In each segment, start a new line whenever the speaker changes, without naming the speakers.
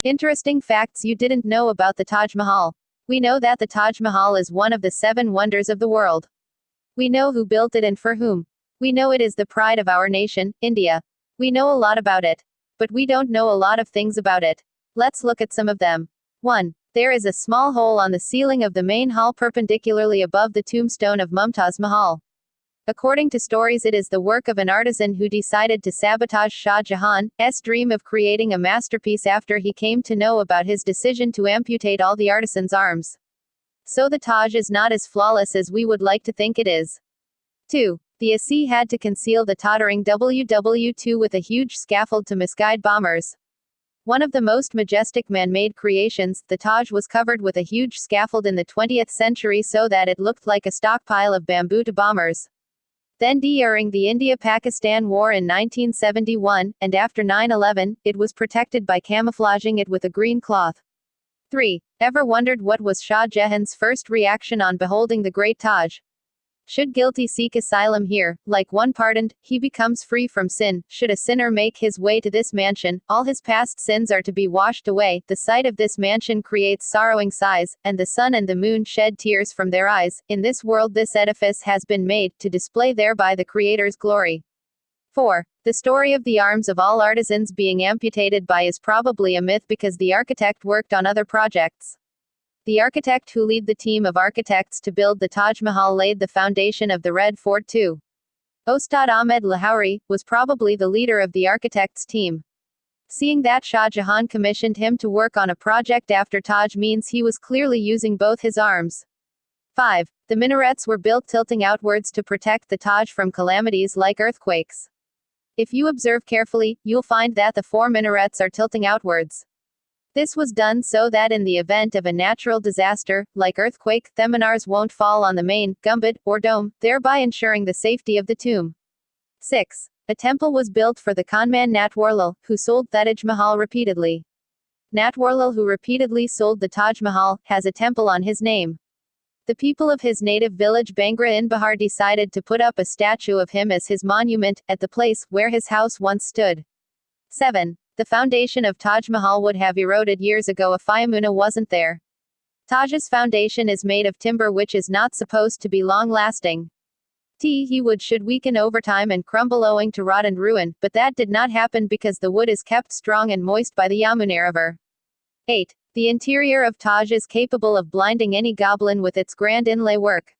Interesting facts you didn't know about the Taj Mahal. We know that the Taj Mahal is one of the 7 wonders of the world. We know who built it and for whom. We know it is the pride of our nation, India. We know a lot about it. But we don't know a lot of things about it. Let's look at some of them. 1. There is a small hole on the ceiling of the main hall perpendicularly above the tombstone of Mumtaz Mahal. According to stories, it is the work of an artisan who decided to sabotage Shah Jahan's dream of creating a masterpiece after he came to know about his decision to amputate all the artisan's arms. So the Taj is not as flawless as we would like to think it is. 2. The AC had to conceal the tottering WW2 with a huge scaffold to misguide bombers. One of the most majestic man-made creations, the Taj was covered with a huge scaffold in the 20th century so that it looked like a stockpile of bamboo to bombers. Then during the India-Pakistan War in 1971, and after 9/11, it was protected by camouflaging it with a green cloth. 3. Ever wondered what was Shah Jahan's first reaction on beholding the Great Taj? Should guilty seek asylum here, like one pardoned, he becomes free from sin. Should a sinner make his way to this mansion, all his past sins are to be washed away. The sight of this mansion creates sorrowing sighs, and the sun and the moon shed tears from their eyes. In this world this edifice has been made, to display thereby the Creator's glory. 4. The story of the arms of all artisans being amputated by is probably a myth because the architect worked on other projects. The architect who led the team of architects to build the Taj Mahal laid the foundation of the Red Fort too. Ustad Ahmed Lahori was probably the leader of the architects' team. Seeing that Shah Jahan commissioned him to work on a project after Taj means he was clearly using both his arms. 5. The minarets were built tilting outwards to protect the Taj from calamities like earthquakes. If you observe carefully, you'll find that the 4 minarets are tilting outwards. This was done so that in the event of a natural disaster, like earthquake, the minars won't fall on the main gumbad, or dome, thereby ensuring the safety of the tomb. 6. A temple was built for the conman Natwarlal, who sold Taj Mahal repeatedly. Natwarlal, who repeatedly sold the Taj Mahal, has a temple on his name. The people of his native village Bangra in Bihar decided to put up a statue of him as his monument, at the place where his house once stood. 7. The foundation of Taj Mahal would have eroded years ago if Ayamuna wasn't there. Taj's foundation is made of timber which is not supposed to be long-lasting. Wood should weaken over time and crumble owing to rot and ruin, but that did not happen because the wood is kept strong and moist by the Yamuna River. 8. The interior of Taj is capable of blinding any goblin with its grand inlay work.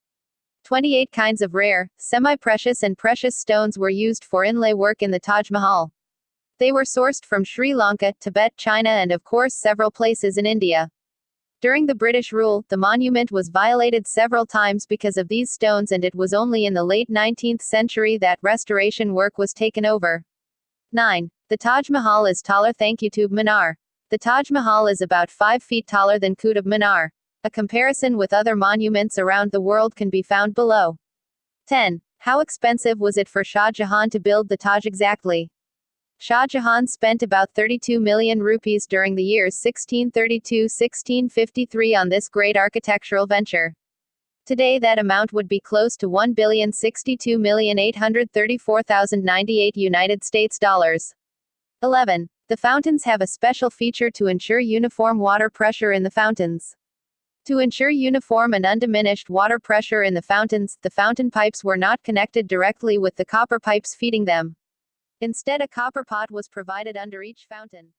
28 kinds of rare, semi-precious and precious stones were used for inlay work in the Taj Mahal. They were sourced from Sri Lanka, Tibet, China and of course several places in India. During the British rule, the monument was violated several times because of these stones, and it was only in the late 19th century that restoration work was taken over. 9. The Taj Mahal is taller than Qutub Minar. The Taj Mahal is about 5 feet taller than Qutub Minar. A comparison with other monuments around the world can be found below. 10. How expensive was it for Shah Jahan to build the Taj exactly? Shah Jahan spent about 32 million rupees during the years 1632-1653 on this great architectural venture. Today that amount would be close to $1,062,834,098 United States dollars. 11. The fountains have a special feature to ensure uniform water pressure in the fountains. To ensure uniform and undiminished water pressure in the fountains, the fountain pipes were not connected directly with the copper pipes feeding them. Instead, a copper pot was provided under each fountain.